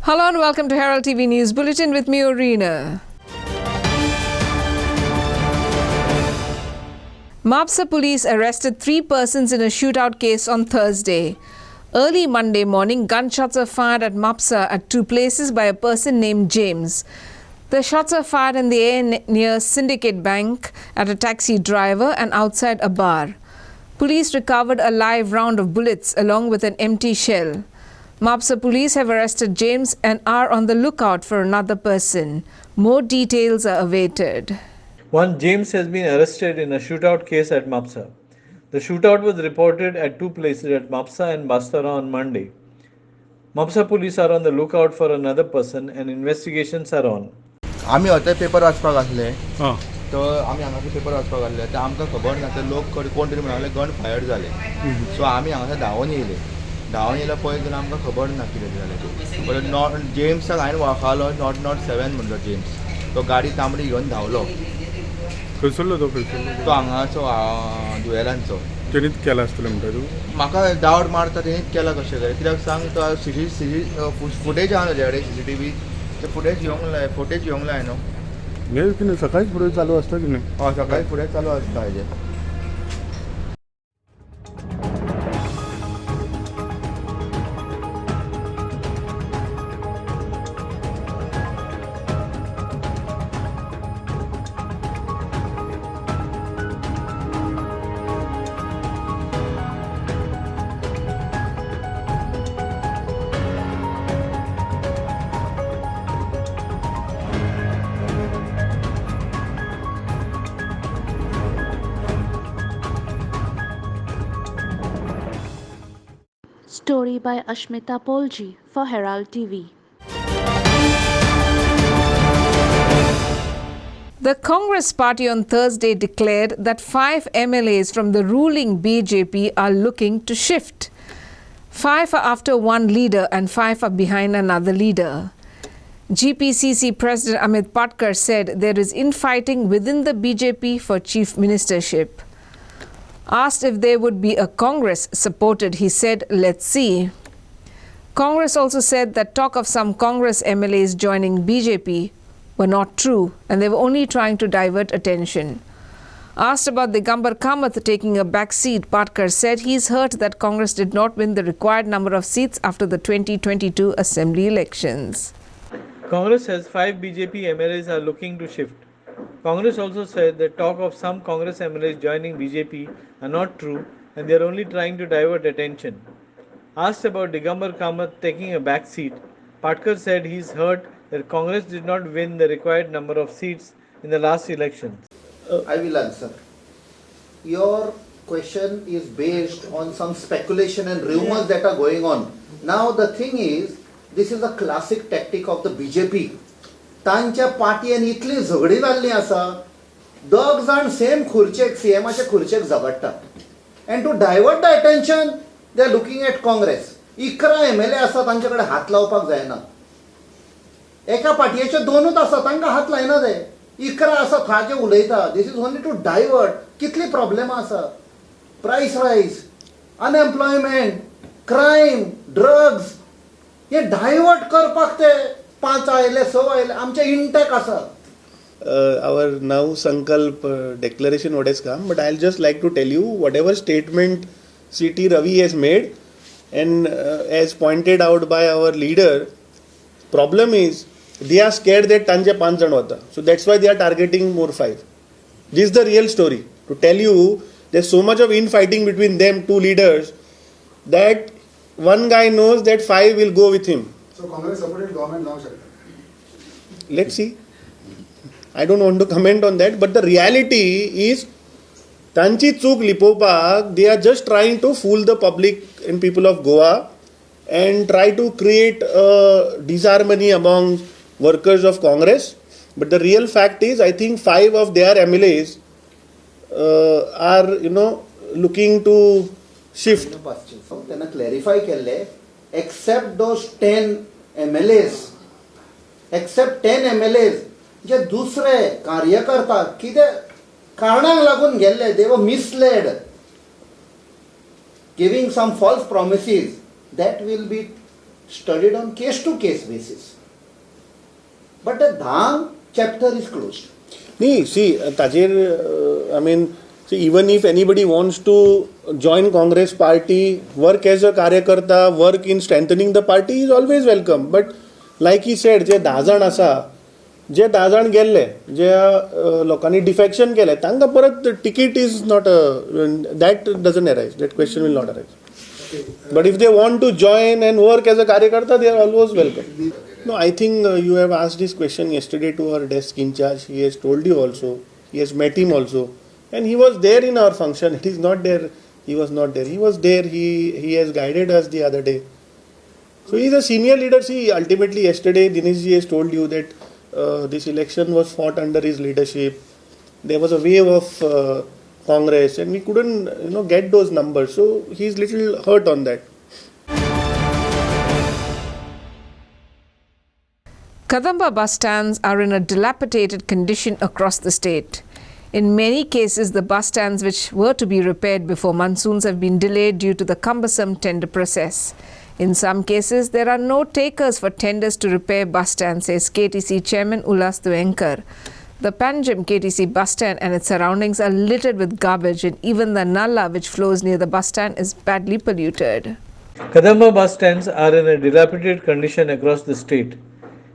Hello and welcome to Herald TV News Bulletin with me, Orina. Mapsa police arrested 3 persons in a shootout case on Thursday. Early Monday morning, gunshots were fired at Mapsa at 2 places by a person named James. The shots were fired in the air near Syndicate Bank, at a taxi driver and outside a bar. Police recovered a live round of bullets along with an empty shell. Mapsa police have arrested James and are on the lookout for another person. More details are awaited. One James has been arrested in a shootout case at Mapsa. The shootout was reported at 2 places at Mapsa and Bastara on Monday. Mapsa police are on the lookout for another person and investigations are on. आम्ही होते paper वाचपाक आसले तर आमी हांगासर paper वाचपाक आसले तर आमकां खबर ना तर लोक कोण तरी म्हणाले गन फायर जाले सो आमी हांगासर धांवून येयले पळय जाल्यार आमकां खबर ना कितें जालें तें बट नॉट जेम्साक हांवें वळखलो नॉट 7 म्हणलो जेम्स तो गाडी तांबडी घेवन धांवलो खंयसरलो तो तो हांगाचो दुयेलांचो तेणीच केला आसतलें म्हणटा तूं म्हाका डावट मारता तेणीच केला कशें काय कित्याक सांग तो फुटेज आहा तेजे कडेन CCTV ते फुटेज येवंक जाय न्हू हे कितें सकाळीच फुडें चालू आसता कितें हय सकाळी फुडें चालू आसता हेजें Story by Ashmita Polji for Herald TV. The Congress party on Thursday declared that 5 MLAs from the ruling BJP are looking to shift. 5 are after one leader and 5 are behind another leader. GPCC President Amit Patkar said there is infighting within the BJP for chief ministership. Asked if there would be a Congress supported, he said, "Let's see." Congress also said that talk of some Congress MLAs joining BJP were not true and they were only trying to divert attention. Asked about Digambar Kamath taking a back seat, Patkar said he's hurt that Congress did not win the required number of seats after the 2022 assembly elections. Congress says 5 BJP MLAs are looking to shift. Congress also said that talk of some Congress MLAs joining BJP are not true and they are only trying to divert attention. Asked about Digambar Kamath taking a back seat, Patkar said he's hurt that Congress did not win the required number of seats in the last elections. I will answer. Your question is based on some speculation and rumors that are going on. Now the thing is, this is a classic tactic of the BJP. तांच्या पार्टयेन इतली झगडी जाल्ली आसा दोग जाण same खुर्चेक सीएमाचे खुर्चेक झगडटा and to divert the attention they are looking at Congress 11 MLA आसा तांचे कडेन हात लावपाक जायना एका पार्टयेचे 2च आसा तांकां हात लायना जाय 11 आसा थाजे उलयता this is only to divert कितली प्रॉब्लेमां आसा price rise unemployment crime drugs हे डायवर्ट करपाक ते 5 आयले 6 आयले आमचे इंटेक आसा our now sankalp declaration what has come, but I'll just like to tell you whatever statement CT Ravi has made and as pointed out by our leader, problem is they are scared that tanje 5 jan hota, so that's why they are targeting more 5. This is the real story to tell you. There's so much of infighting between them, 2 leaders, that one guy knows that 5 will go with him. So Congress supported government now, sir. Let's see. I don't want to comment on that, but the reality is tanchi chuk lipopak, they are just trying to fool the public and people of Goa and try to create disharmony among workers of Congress. But the real fact is, I think 5 of their MLAs are, looking to shift. त्यांना clarify केले except those 10 MLAs, except 10 MLAs जे दुसरे कार्यकर्ता कितें कारणांक लागून गेल्ले they were misled, giving some false promises, that will be studied on case-to-case basis. But the Dham chapter is closed. See, Tajir, I mean, see, even if anybody wants to join Congress party, work as a karyakarta, work in strengthening the party is always welcome. But like he said, जे 10 जाण आसा, जे 10 जाण गेल्ले, जे लोकांनी defection केले, तांकां परत ticket is not that doesn't arise. That question will not arise. But if they want to join and work as a karyakarta, they are always welcome. No, I think you have asked this question yesterday to our desk in charge. He has told you also. He has met him also. And he was there in our function. It is not there. He was not there. He was there. He has guided us the other day. So he is a senior leader. See, ultimately yesterday Dineshji has told you that this election was fought under his leadership. There was a wave of Congress and we couldn't get those numbers. So he is little hurt on that. Kadamba bus stands are in a dilapidated condition across the state. In many cases, the bus stands which were to be repaired before monsoons have been delayed due to the cumbersome tender process. In some cases, there are no takers for tenders to repair bus stands, says KTC Chairman Ullas Tuenkar. The Panjim KTC bus stand and its surroundings are littered with garbage, and even the nalla which flows near the bus stand is badly polluted. Kadamba bus stands are in a dilapidated condition across the state.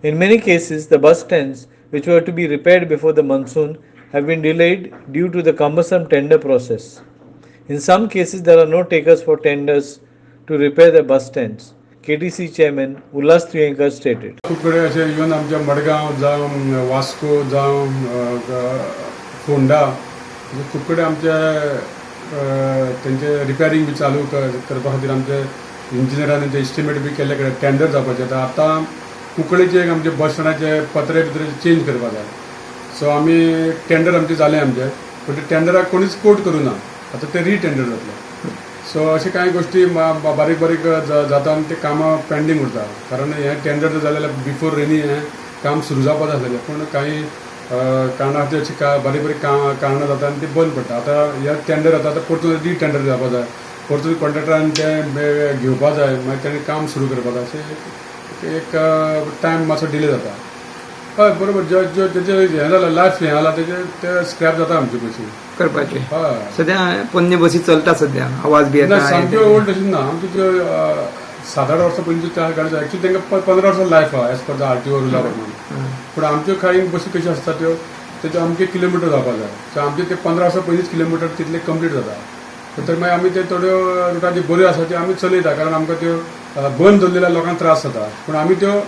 In many cases, the bus stands, which were to be repaired before the monsoon, have been delayed due to the cumbersome tender process. In some cases, there are no takers for tenders to repair the bus stands. KTC Chairman Ullas Tuenkar stated. Even आमच्या मडगांव जावं Vasco जावं फोंडा खूब कडेन आमचे तेंचे repairing B चालू करपा खातीर आमचे इंजिनियरांनी ते एस्टिमेट बी केल्ले कडेन टेंडर जावपाचें आतां कुंकळेचे आमचे बस स्टँडाचे पत्रे चेंज करपा जाय. सो आमी टेंडर आमचे जालें आमचें पूण ते टेंडराक कोणीच कोट करूं ना. आतां ते रिटेंडर जातले. सो अशे कांय गोश्टी बारीक बारीक जाता आनी ते कामां पेंडींग उरता. कारण हें टेंडर जर जालें जाल्यार बिफोर रेनी हें काम सुरू जावपा जाय आसलेलें पूण कांय कारणां खातीर अशी बारीक बारीक कारणां जाता आनी ते बंद पडटा. आतां हे टेंडर जाता आतां परतून रिटेंडर जावपा जाय. परतून कॉन्ट्रॅक्टरान तें घेवपा जाय मागीर तेणें काम सुरू करपा जाय. अशें एक टायम मातसो डिले जाता. हय बरोबर जेजें हें जालां लायफ हें जालां ते स्क्रॅप जाता आमचे पयशे करपाचे. सद्या पोन्ने बसी चलता सद्या आवाज बी येता. सामक्यो ओल्ड अशी ना आमच्यो त्यो 7-8 वर्सां पयलींच्यो त्या गाडी एक्चुअली तांकां 15 वर्सां लायफ आहा एज पर द RTO रुला प्रमाणे. पूण आमच्यो कांय बसी कशी आसता त्यो आमचे किलोमिटर जावपा जाय. सो आमचे ते 15 वर्सां पयलींच किलोमिटर तितले कंप्लीट जाता. तर मागीर आमी ते थोड्यो रुटाची बऱ्यो आसा त्यो आमी चलयता कारण आमकां त्यो बंद दवरलेल्या लोकांक त्रास जाता. पूण आमी त्यो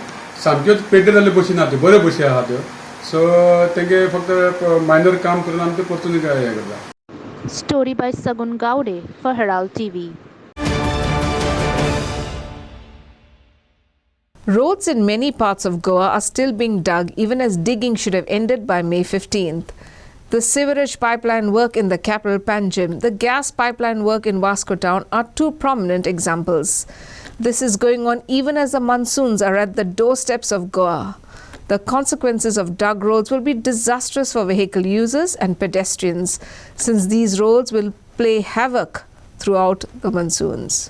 सामक्योच पेड्ड्यो जाल्ल्यो बसी ना त्यो बऱ्यो बसी आहा त्यो. सो तेंगे फक्त मायनर काम करून आमी ते परतून हें करता. Story by Sagun Gaude for Herald TV. Roads in many parts of Goa are still being dug, even as digging should have ended by May 15th. The sewerage pipeline work in the capital Panjim, the gas pipeline work in Vasco Town are two prominent examples. This is going on even as the monsoons are at the doorsteps of Goa. The consequences of dug roads will be disastrous for vehicle users and pedestrians, since these roads will play havoc throughout the monsoons.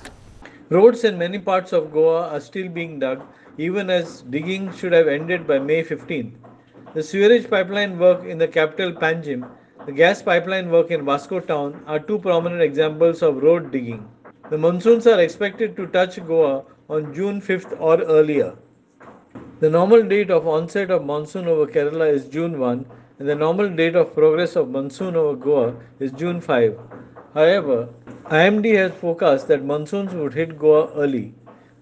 Roads in many parts of Goa are still being dug, even as digging should have ended by May 15th. The sewerage pipeline work in the capital Panjim, the gas pipeline work in Vasco Town are two prominent examples of road digging. The monsoons are expected to touch Goa on June 5th or earlier. The normal date of onset of monsoon over Kerala is June 1 and the normal date of progress of monsoon over Goa is June 5. However, IMD has forecast that monsoons would hit Goa early.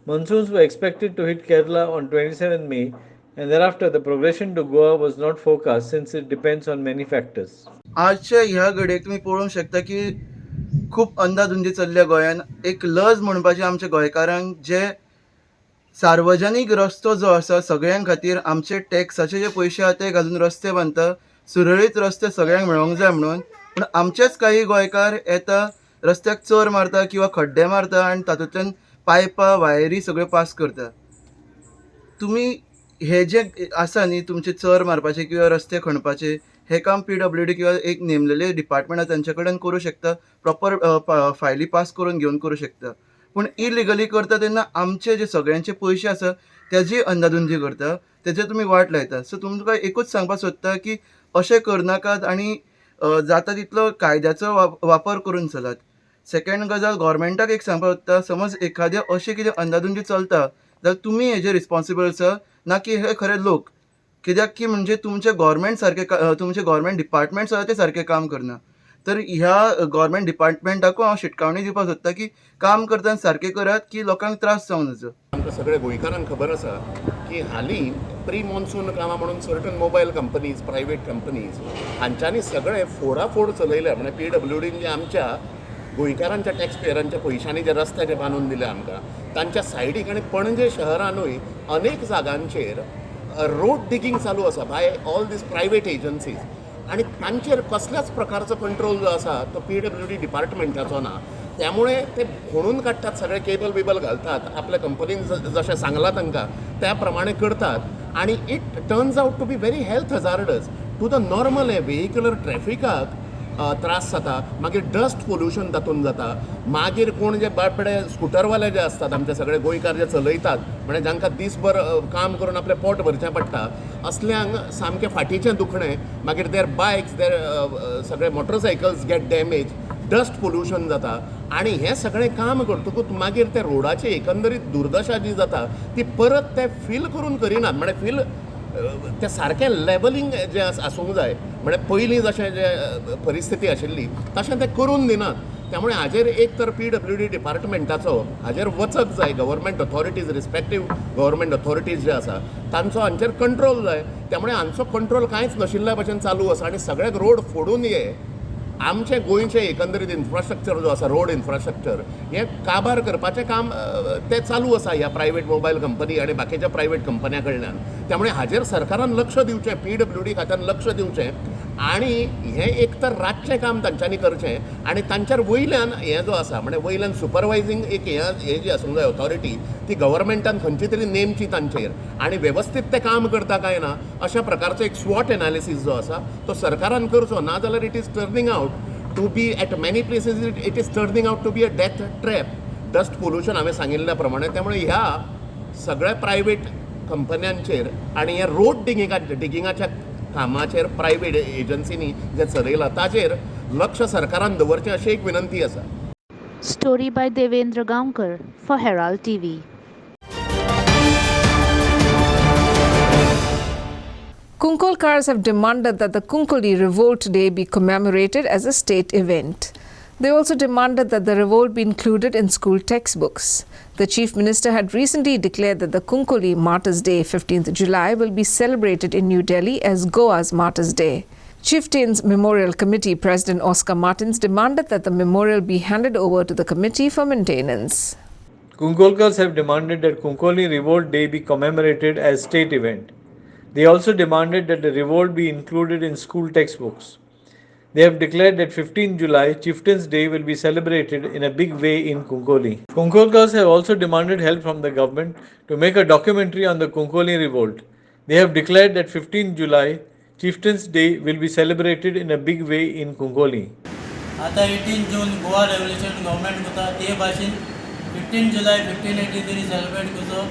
Monsoons were expected to hit Kerala on 27 May and thereafter the progression to Goa was not forecast since it depends on many factors. आजच्या ह्या घडयेक तुम्ही पळोवंक शकता की खूब अंदाधुंदी चल्ल्या गोंयान. एक लज म्हणपाची आमच्या गोंयकारांक जे सार्वजनीक रस्तो जो आसा सगळ्यां खातीर आमचे टॅक्साचे जे पयशे आहा ते घालून रस्ते बांदता. सुरळीत रस्ते सगळ्यांक मेळोंक जाय म्हणून. पूण आमचेच काही गोंयकार येता रस्त्याक चोर मारता किंवा खड्डे मारता आनी तातूंतल्यान पायपां वायरी सगळ्यो पास करता. तुमी हे जे आसा न्ही तुमचे चोर मारपाचे किंवा रस्ते खणपाचे हे काम PWD किंवा एक नेमलेले डिपार्टमेंट तांचे कडेन करूं शकता. प्रॉपर फायली पास करून घेवन करूं शकता. पूण इलिगली करता तेन्ना आमचे जे सगळ्यांचे पयशे आसा तेजी अंदाधुंदी करता, तेजे तुमी वाट लायता. सो तुमकां एकूच सांगपाक सोदता की अशें करनाकात आनी जाता तितलो कायद्याचो वापर करून चलात. सेकंड गजाल गोवोरमेंटाक एक सांगपाक सोदता, समज एखाद्या अशें कितें अंदाधुंदी चलता जाल्यार तुमी हेजे रिस्पॉन्सिबल आसा, ना की हे खरे लोक. कित्याक की म्हणजे तुमचे गोवोरमेंट सारके तुमचे गोवोरमेंट डिपार्टमेंट्स आसा ते सारके काम करना. तर ह्या गोवोरमेंट डिपार्टमेंटाकूय हांव शिटकावणी दिवपाक सोदता की काम करतना सारकें करात की लोकांक त्रास जावंक नजो. आमकां सगळ्या गोंयकारांक खबर आसा की हालीं प्री मॉन्सून कामां म्हणून certain mobile companies, private companies हांच्यांनी सगळे फोडाफोड चलयल्या. म्हणजे PWDन जे आमच्या गोंयकारांच्या टॅक्सपेयरांच्या पयशांनी जे रस्ते जे बांदून दिले आमकां, तांच्या सायडीक आनी पणजे शहरानूय अनेक जागांचेर रोड डिगींग चालू आसा by all these private agencies. आणि तांचेर कसल्याच प्रकारचो कंट्रोल जो आसा तो PWD डिपार्टमेंटाचो ना. त्यामुळे ते म्हणून काडटात, सगळे केबल घालतात, आपल्या कंपनीन जशें सांगलां तांकां त्या प्रमाणे करतात आणि it turns out to be very health hazardous to the normal vehicular ट्रॅफिकाक. त्रास जाता, मागीर डस्ट पोल्युशन तातूंत जाता, मागीर कोण जे बाळपडे स्कुटरवाले जे असतात आमचे सगळे गोंयकार जे चलयतात, म्हणजे जांकां दिसभर काम करून आपलें पोट भरचें पडटा, असल्यांक सामकें फाटीचें दुखणें, मागीर देर बायक्स, देर सगळे motorcycles get damage, dust pollution जाता. आणि हें सगळें काम करतकूच मागीर त्या रोडाची एकंदरीत दुर्दशा जी जाता ती परत ते फील करून करिनात. म्हणजे फील ते सारकें लेवलिंग जें आसूंक जाय, म्हणजे पयलीं जशें जे परिस्थिती आशिल्ली तशें ते करून दिनात. त्यामुळे हाजेर एक तर PWD डिपार्टमेंटाचो हाजेर वचक जाय. Government authorities, respective government authorities जे आसा तांचो हांचेर कंट्रोल जाय. त्यामुळे हांचो कंट्रोल कांयच नाशिल्ल्या भशेन चालू आसा आणि सगळे रोड फोडून ये आमचे गोंयचे एकंदरीत इन्फ्रास्ट्रक्चर जो आसा, रोड इन्फ्रास्ट्रक्चर हें काबार करपाचें काम ते चालू आसा ह्या प्रायवेट मोबायल कंपनी आनी बाकीच्या प्रायवेट कंपन्यां कडल्यान. त्यामुळे हाजेर सरकारान लक्ष दिवचें, PWD खात्यान लक्ष दिवचें आणि हें एक तर रातचें काम तांच्यांनी करचें आणि तांचेर वयल्यान हें जो आसा म्हणजे वयल्यान सुपरवायझींग एक हें जी आसूंक जाय ऑथॉरिटी, ती गव्हर्मेंटान खंयची तरी नेमची तांचेर आणि वेवस्थीत ते काम करता काय ना अशा प्रकारचो एक स्वॉट एनालिसीस जो आसा तो सरकारान करचो. ना जाल्यार it is turning out to be at many places it is turning out to be a death trap. Dust pollution हांवें सांगिल्ल्या प्रमाणे. त्यामुळे ह्या सगळ्या प्रायवेट कंपन्यांचेर आणि ह्या रोड डिगिंगाच्या कामाचेर प्रायवेट एजन्सीनी जे चलयलां ताचेर लक्ष सरकारान दवरचें अशी एक विनंती आसा. Story by Devendra Gaonkar for Herald TV. Kunkolkars have demanded that the Kunkoli Revolt Day be commemorated as a state event. They also demanded that the revolt be included in school textbooks. The Chief Minister had recently declared that the Kunkoli Martyrs Day, 15th July, will be celebrated in New Delhi as Goa's Martyrs Day. Chieftains Memorial Committee President Oscar Martins demanded that the memorial be handed over to the committee for maintenance. Kunkolkars have demanded that Kunkoli Revolt Day be commemorated as state event. They also demanded that the revolt be included in school textbooks. They have declared that 15 July, Chieftains Day, will be celebrated in a big way in Kunkoli. Kunkolkars have also demanded help from the government to make a documentary on the Kunkoli revolt. They have declared that 15 July, Chieftains Day, will be celebrated in a big way in Kunkoli. आता 18 जून Goa revolution government करता ते भाशेन 15 July 1583 celebrate करचो.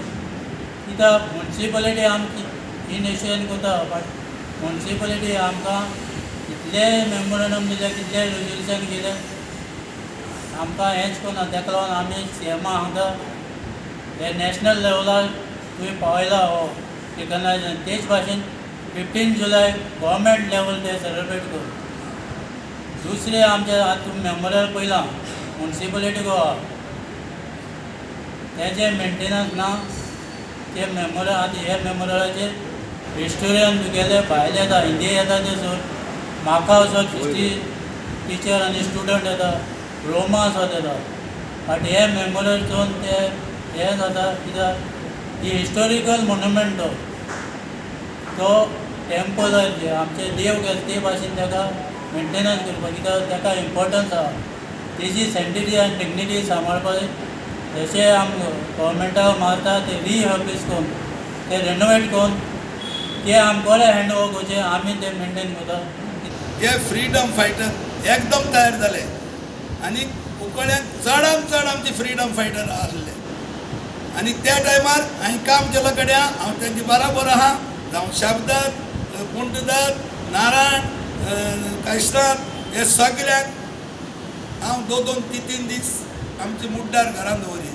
कित्याक municipality आमची initial करता, but municipality आमकां कितले मेमोरंडम दिले, कितले रेजोल्युशन केले, आमकां हेंच करना. ताका लागून आमी CMा सांगता हे नॅशनल लेवलार तुवें पावयला हो रिकग्नायझेशन, तेच भाशेन 15 जुलय गव्हर्मेंट लेवल ते सेलिब्रेट कर. दुसरे आमचे आतां तुमी मेमोरियल पयलां म्युन्सिपालिटी गोवा तेजें मेंटेनन्स ना. ते मेमोरियल आतां हे मेमोरियलाचेर हिस्टोरियन तुगेले भायले येता, हिंदी येता ते सोड, म्हाका असो हिस्ट्री टिचर आनी स्टुडंट येता, रोमा असो येता. बट हे मेमोरियल चोवन ते हे जाता कित्याक ही हिस्टोरिकल मोन्युमेंट तो टेम्पल जे आमचे देव गेले ते भाशेन ताका मेंटेनन्स करपाक, कित्याक ताका इम्पोर्टन्स आसा. तेजी सेंटिटी आनी डिग्निटी सांबाळपाक जशें आमी गव्हर्मेंटाक मारता ते रिहॅबिलिट करून ते रेनोवेट करून ते आमकां बरें हँड ओवर करचें, आमी ते मेंटेन करता. हे फ्रीडम फायटर एकदम तयार जाले आनी कुंकळ्यांत चडांत चड आमचे फ्रिडम फायटर आसले आनी त्या टायमार हांवें काम केलो कड्या हांव तेंचे बराबर आहा जावं शाबदर पुंडदर नारायण कायस्तार हे सगळ्यांक हांव 2-3 दीस आमचे मुड्डार घरान दवरी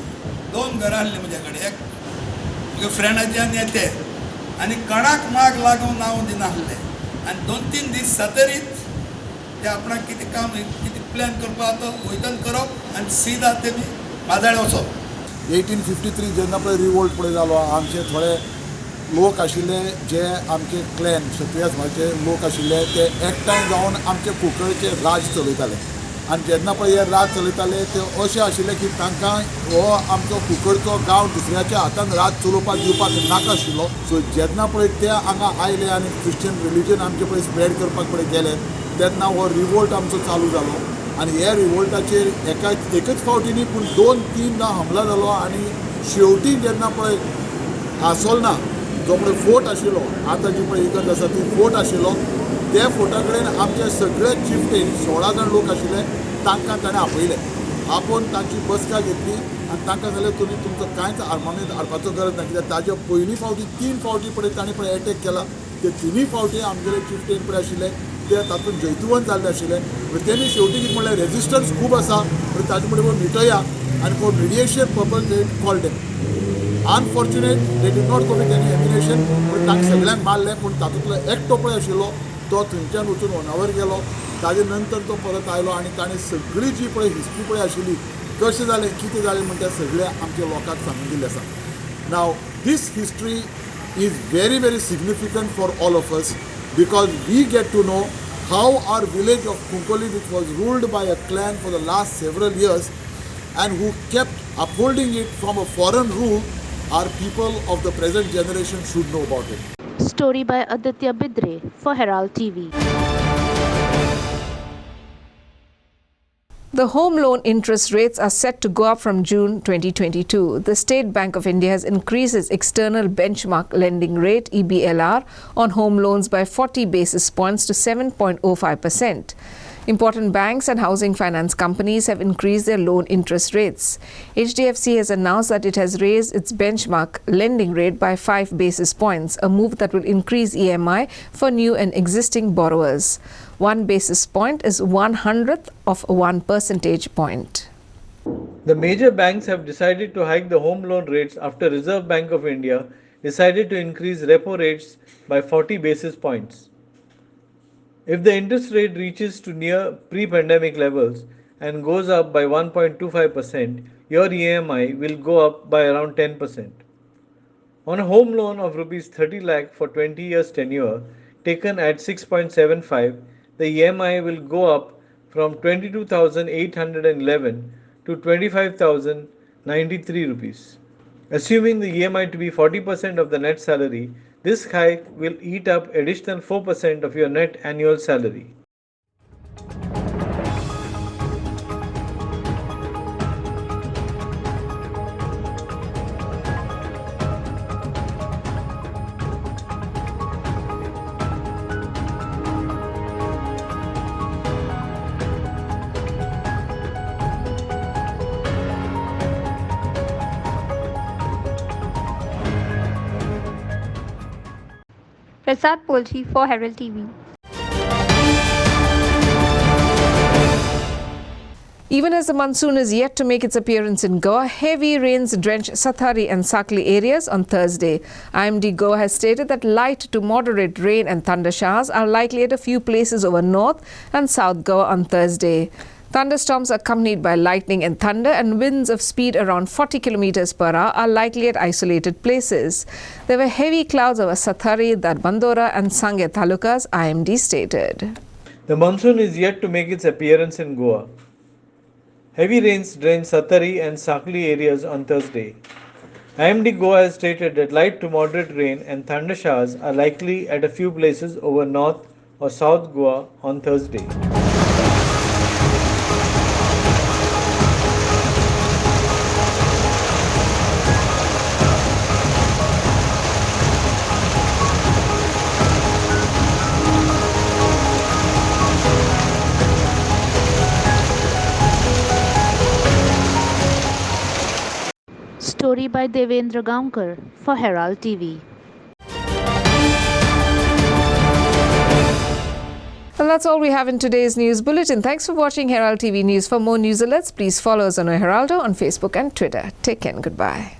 2 घरां आसलीं म्हजे कडेन एक म्हज्या फ्रेंडाचे आनी येते आनी कोणाक माग लागून नांव दिनासलें आनी 2-3 दीस जातरीच ते आपणाक कितें काम कितें प्लॅन करपाक तो वयतन करप आनी सीदा तेमी माजाळे वचप 1853 जेन्ना पळय रिवोल्ट पळय जालो आमचे थोडे लोक आशिल्ले जे आमचे क्लॅन क्षत्रिय समाजाचे लोक आशिल्ले ते एकठांय जावन आमचे कुंकळचे राज चलयताले आनी जेन्ना पळय हे राज चलयताले ते अशें आशिल्ले की तांकां हो आमचो कुंकळचो गांव दुसऱ्याच्या हातान राज चलोवपाक दिवपाक नाका आशिल्लो सो जेन्ना पळय ते हांगा आयले आनी क्रिश्चन रिलीजन आमचे पळय स्प्रेड करपाक पळय गेले तेन्ना हो रिवोल्ट आमचो चालू जालो आनी हे रिवोल्टाचेर एकच फावटी न्ही पूण 2-3 हमला जालो आनी शेवटी जेन्ना पळय आसोलना जो पळय फोर्ट आशिल्लो आतां जी पळय इगर्ज आसा ती फोर्ट आशिल्लो त्या फोर्टा कडेन आमचे सगळे चिफ्टेन 16 जाण लोक आशिल्ले तांकां ताणें आपयले आपोवन तांची बसका घेतली आनी तांकां सांगलें तुमी तुमचो कांयच आर्मामेंट हाडपाचो गरज ना कित्याक ताजे पयलीं फावटी 3 फावटी पळय ताणें पळय एटॅक केला ते 3 फावटी आमगेले चिफ्टेन पळय आशिल्ले ते तातूंत जैतवंत जाल्ले आशिल्ले तेणी शेवटी कितें म्हणलें रेजिस्टन्स खूब आसा पूण ताजे फुडें मिटया आनी for mediation purpose they called them unfortunate they did not go with any emanation पूण तांकां सगळ्यांक मारलें पूण तातूंतलो एकटो पळय आशिल्लो तो थंयच्यान वचून होनावर गेलो ताजे नंतर तो परत आयलो आनी ताणें सगळी जी पळय हिस्ट्री पळय आशिल्ली कशें जालें कितें जालें म्हण तें सगळें आमच्या लोकांक सांगून दिल्लें आसा now this history is very very significant for all of us because we get to know how our village of Kunkoli, which was ruled by a clan for the last several years and who kept upholding it from a foreign rule, our people of the present generation should know about it. Story by Aditya Bidre for Herald TV. The home loan interest rates are set to go up from June 2022. The State Bank of India has increased its external benchmark lending rate (EBLR) on home loans by 40 basis points to 7.05%. Important banks and housing finance companies have increased their loan interest rates. HDFC has announced that it has raised its benchmark lending rate by 5 basis points, a move that will increase EMI for new and existing borrowers. 1 basis point is 1/100th of 1 percentage point. The major banks have decided to hike the home loan rates after Reserve Bank of India decided to increase repo rates by 40 basis points. If the interest rate reaches to near pre-pandemic levels and goes up by 1.25%, your EMI will go up by around 10%. On a home loan of Rs 30 lakh for 20 years tenure taken at 6.75, the EMI will go up from 22,811 to 25,093 rupees. Assuming the EMI to be 40% of the net salary, this hike will eat up additional 4% of your net annual salary. Prasad Polji for Herald TV. Even as the monsoon is yet to make its appearance in Goa, heavy rains drenched Sathari and Sakli areas on Thursday. IMD Goa has stated that light to moderate rain and thunder showers are likely at a few places over North and South Goa on Thursday. Thunderstorms accompanied by lightning and thunder and winds of speed around 40 km per hour are likely at isolated places. There were heavy clouds over Sathari, Darbandora and Sangye talukas, IMD stated. The monsoon is yet to make its appearance in Goa. Heavy rains drenched Sathari and Sakli areas on Thursday. IMD Goa has stated that light to moderate rain and thunder showers are likely at a few places over North or South Goa on Thursday. story by Devendra Gaonkar for Herald TV. Well, that's all we have in today's news bulletin. Thanks for watching Herald TV News. For more news alerts, please follow us on Heraldo on Facebook and Twitter. Take care and goodbye.